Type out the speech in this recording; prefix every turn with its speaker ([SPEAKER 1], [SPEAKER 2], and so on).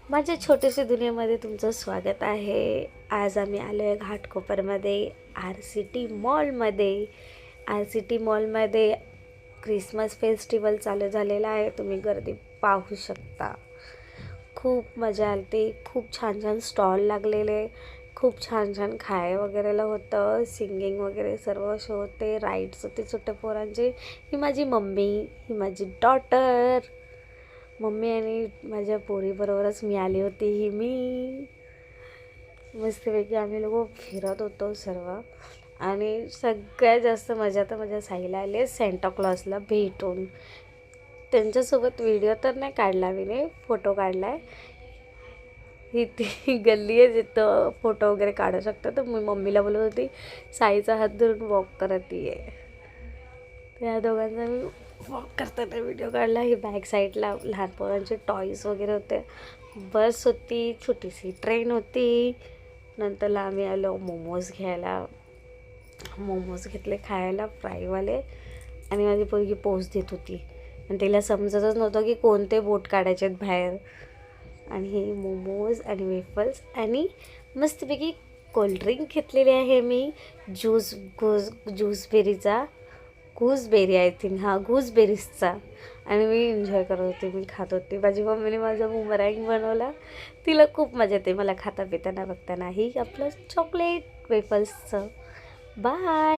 [SPEAKER 1] माझ्या छोट्याशा दुनियेमध्ये तुमचं स्वागत आहे. आज आम्ही आलो आहे घाटकोपरमध्ये आर सी टी मॉलमध्ये क्रिसमस फेस्टिवल चालू झालेला आहे. तुम्ही गर्दी पाहू शकता. खूप मजा आली. खूप छान छान स्टॉल लागलेले, खूप छान छान खाय वगैरेला होतं. सिंगिंग वगैरे सर्व शो होते. राईड्स होते छोट्या पोरांचे. ही माझी मम्मी, ही माझी डॉटर. मम्मी आणि माझ्या पोरीबरोबरच मी आली होती. ही मी मस्तपैकी आम्ही लोक फिरत होतो सर्व. आणि सगळ्यात जास्त मजा तर माझ्या साईला आली आहे सेंटाक्लॉजला भेटून. त्यांच्यासोबत व्हिडिओ तर नाही काढला मी, फोटो काढला आहे. ही ती गल्ली आहे जिथं फोटो वगैरे काढू शकतो. तर मी मम्मीला बोलत होती साईचा हात धरून वॉक करत आहे. त्या दोघांचा मी वॉक करताना व्हिडिओ काढला. ही बॅक साईडला लहान पोरांचे टॉईज वगैरे होते. बस होती, छोटीशी ट्रेन होती. नंतरला आम्ही आलो मोमोज घ्यायला. मोमोज घेतले खायला फ्राईवाले. आणि माझी पोरगी पोज देत होती आणि तिला समजतच नव्हतं की कोणते बोट काढायचे आहेत बाहेर. आणि हे मोमोज आणि वेफल्स आणि मस्तपैकी कोल्ड्रिंक घेतलेली आहे मी. ज्यूसबेरीचा गूसबेरी आय थिंक, हां गूसबेरीजचा. आणि मी एन्जॉय करत होते, मी खात होते. माझी मम्मीने माझा बुमरँग बनवला. तिला खूप मजा येते मला खाता पिताना बघताना. ही आपलं चॉकलेट वेफल्सचं. बाय.